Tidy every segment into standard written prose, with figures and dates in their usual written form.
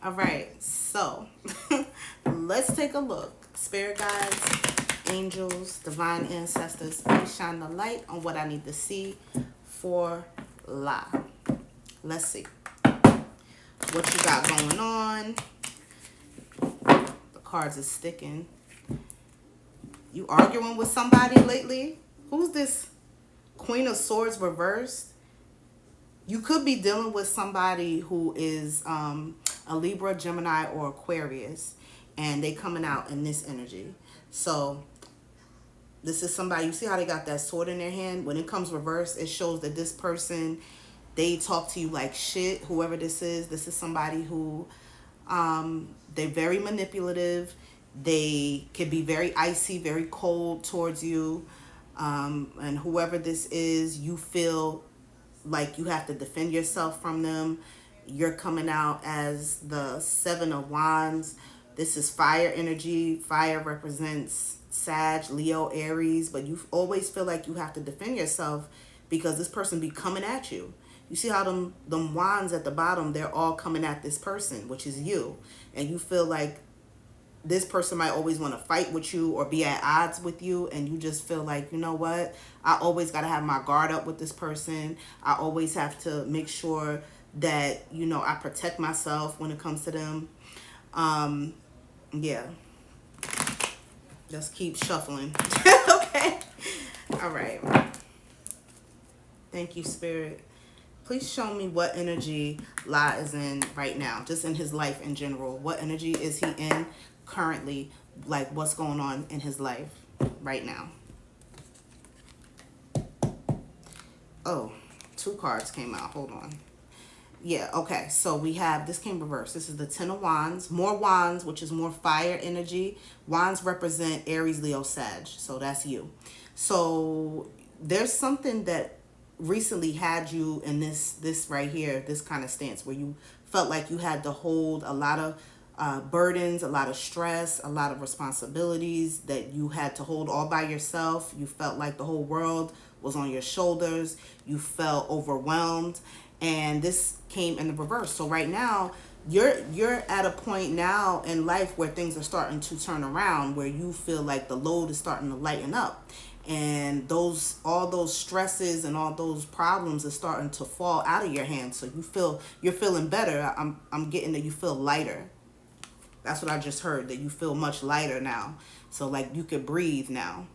All right, so let's take a look. Spirit guides, angels, divine ancestors, please shine the light on what I need to see for La. Let's see what you got going on. The cards is sticking. You arguing with somebody lately? Who's this Queen of Swords reversed? You could be dealing with somebody who is a Libra, Gemini, or Aquarius, and they coming out in this energy. So this is somebody, you see how they got that sword in their hand? When it comes reverse, it shows that this person, they talk to you like shit. Whoever this is somebody who they're very manipulative. They could be very icy, very cold towards you. And whoever this is, you feel like you have to defend yourself from them. You're coming out as the Seven of Wands. This is fire energy. Fire represents Sag, Leo, Aries, but you always feel like you have to defend yourself because this person be coming at you. You see how them wands at the bottom, they're all coming at this person, which is you. And you feel like this person might always want to fight with you or be at odds with you, and you just feel like, you know what, I always got to have my guard up with this person. I always have to make sure that, you know, I protect myself when it comes to them. Yeah, just keep shuffling. Okay, all right, thank you, Spirit. Please show me what energy La is in right now, just in his life in general. What energy is he in currently? Like, what's going on in his life right now? Oh, two cards came out. Hold on. Yeah, okay. So we have, this came reversed. This is the Ten of Wands. More Wands, which is more fire energy. Wands represent Aries, Leo, Sag. So that's you. So there's something that recently had you in this right here, this kind of stance where you felt like you had to hold a lot of burdens, a lot of stress, a lot of responsibilities that you had to hold all by yourself. You felt like the whole world was on your shoulders. You felt overwhelmed, and this came in the reverse. So right now you're at a point now in life where things are starting to turn around, where you feel like the load is starting to lighten up, and all those stresses and all those problems are starting to fall out of your hands. So you're feeling better. I'm getting that you feel lighter. That's what I just heard, that you feel much lighter now. So like you could breathe now.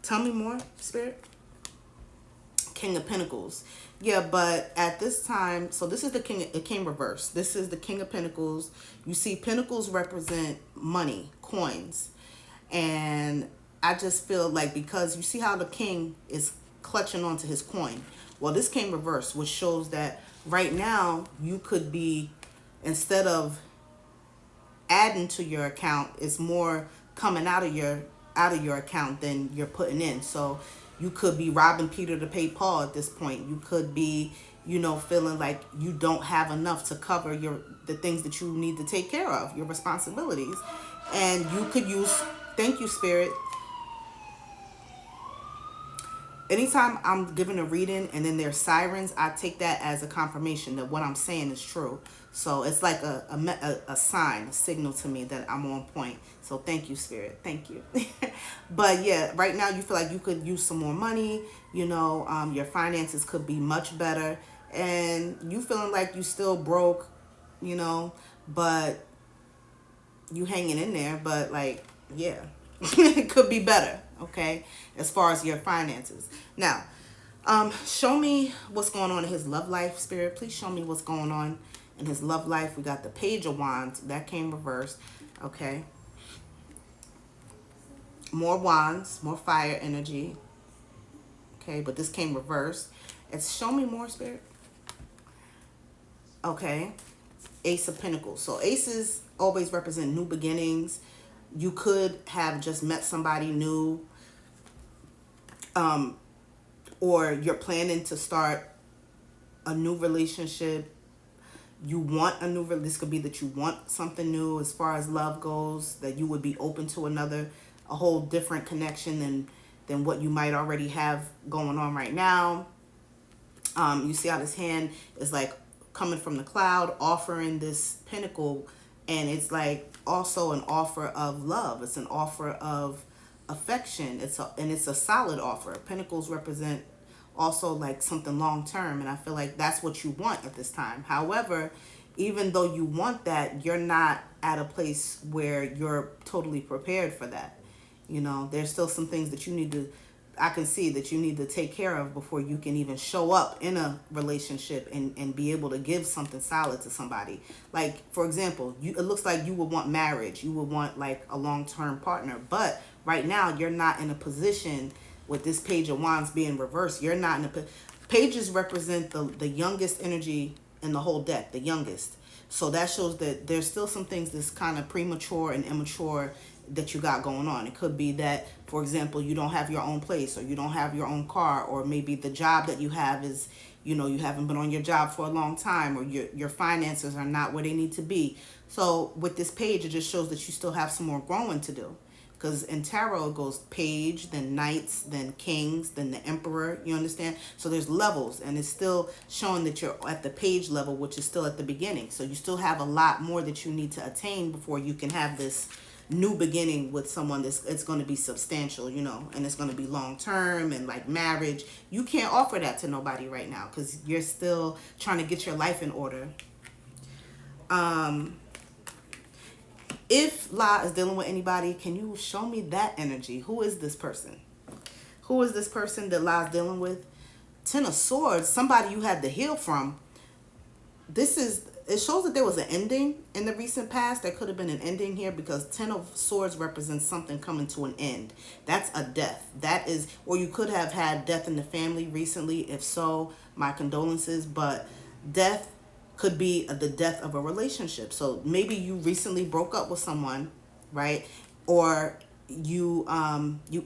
Tell me more, Spirit. King of Pentacles. Yeah, but at this time, so this is the King, it came reversed. This is the King of Pentacles. You see, Pentacles represent money, coins. And I just feel like, because you see how the King is clutching onto his coin. Well, this came reversed, which shows that right now you could be, instead of adding to your account, it's more coming out of your account than you're putting in. So you could be robbing Peter to pay Paul at this point. You could be, you know, feeling like you don't have enough to cover the things that you need to take care of, your responsibilities. And you could use, thank you, Spirit. Anytime I'm giving a reading and then there's sirens, I take that as a confirmation that what I'm saying is true. So it's like a sign, a signal to me that I'm on point. So thank you, Spirit. Thank you. But yeah, right now you feel like you could use some more money. You know, your finances could be much better. And you feeling like you still broke, you know, but you hanging in there. But like, yeah, it could be better. Okay, as far as your finances. Now, show me what's going on in his love life, Spirit. Please show me what's going on in his love life. We got the Page of Wands. That came reversed. Okay. More wands, more fire energy. Okay, but this came reversed. It's show me more, Spirit. Okay. Ace of Pentacles. So aces always represent new beginnings. You could have just met somebody new, or you're planning to start a new relationship. You want a new, this could be that you want something new as far as love goes, that you would be open to a whole different connection than what you might already have going on right now. You see how this hand is like coming from the cloud, offering this pinnacle, and it's like also an offer of love. It's an offer of affection. It's a solid offer. Pinnacles represent also like something long term, and I feel like that's what you want at this time. However, even though you want that, you're not at a place where you're totally prepared for that. You know, there's still some things that you need to, I can see that you need to take care of before you can even show up in a relationship and be able to give something solid to somebody. Like, for example, it looks like you would want marriage. You would want like a long-term partner. But right now, you're not in a position with this Page of Wands being reversed. You're not in a, pages represent the youngest energy in the whole deck, the youngest. So that shows that there's still some things that's kind of premature and immature that you got going on. It could be that, for example, you don't have your own place, or you don't have your own car, or maybe the job that you have is, you know, you haven't been on your job for a long time, or your finances are not where they need to be. So with this page, it just shows that you still have some more growing to do. Because in tarot, it goes page, then knights, then kings, then the emperor. You understand? So there's levels, and it's still showing that you're at the page level, which is still at the beginning. So you still have a lot more that you need to attain before you can have this new beginning with someone that's, it's going to be substantial, you know, and it's going to be long term and like marriage. You can't offer that to nobody right now because you're still trying to get your life in order. If La is dealing with anybody, can you show me that energy? Who is this person? Who is this person that La is dealing with? Ten of Swords, somebody you had to heal from. It shows that there was an ending in the recent past. There could have been an ending here because Ten of Swords represents something coming to an end. That's a death. That is, or you could have had death in the family recently. If so, my condolences. But death could be the death of a relationship. So maybe you recently broke up with someone, right? Or you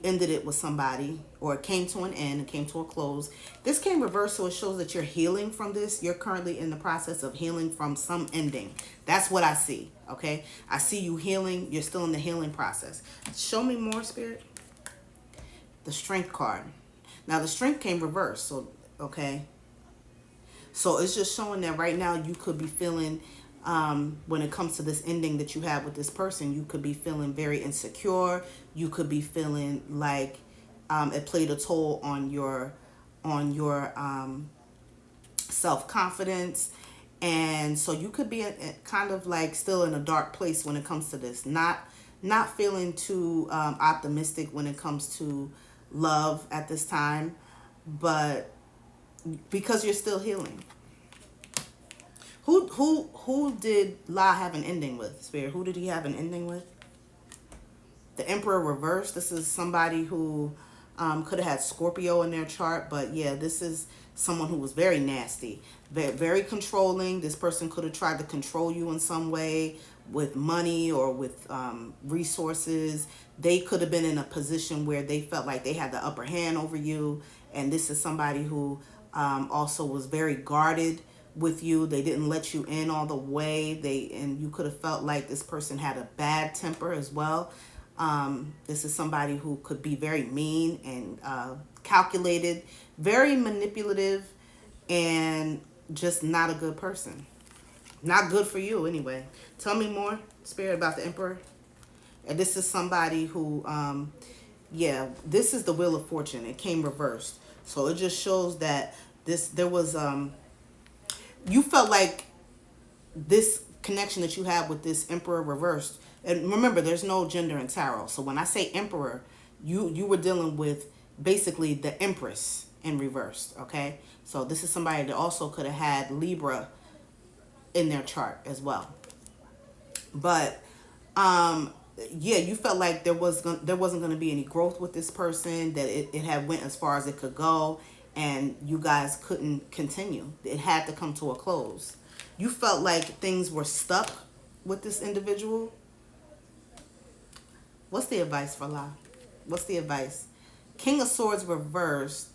ended it with somebody, or it came to an end, it came to a close. This came reversed, so it shows that you're healing from this. You're currently in the process of healing from some ending. That's what I see, okay? I see you healing. You're still in the healing process. Show me more, Spirit. The Strength card. Now, the Strength came reversed, so, okay? So it's just showing that right now you could be feeling, when it comes to this ending that you have with this person, you could be feeling very insecure. You could be feeling like it played a toll on your self-confidence. And so you could be kind of like still in a dark place when it comes to this. Not feeling too optimistic when it comes to love at this time, but because you're still healing. Who did La have an ending with, Spirit? Who did he have an ending with? The Emperor reversed. This is somebody who could have had Scorpio in their chart, but yeah, this is someone who was very nasty, very controlling. This person could have tried to control you in some way with money or with resources. They could have been in a position where they felt like they had the upper hand over you, and this is somebody who also was very guarded with you. They didn't let you in all the way. And you could have felt like this person had a bad temper as well. This is somebody who could be very mean and calculated, very manipulative, and just not a good person. Not good for you anyway. Tell me more, Spirit, about the Emperor. And this is somebody who, yeah, this is the Wheel of Fortune. It came reversed. So it just shows that there was, you felt like this connection that you have with this Emperor reversed. And remember, there's no gender in tarot. So when I say Emperor, you were dealing with basically the Empress in reversed, okay? So this is somebody that also could have had Libra in their chart as well. But yeah, you felt like there wasn't going to be any growth with this person, that it had went as far as it could go, and you guys couldn't continue. It had to come to a close. You felt like things were stuck with this individual. What's the advice for La? What's the advice? King of Swords reversed.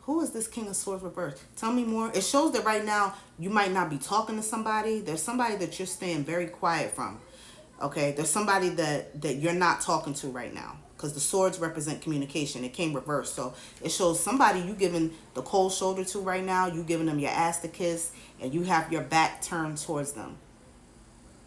Who is this King of Swords reversed? Tell me more. It shows that right now you might not be talking to somebody. There's somebody that you're staying very quiet from. Okay? There's somebody that you're not talking to right now. because the swords represent communication. It came reversed. So it shows somebody you giving the cold shoulder to right now. You giving them your ass to kiss, and you have your back turned towards them.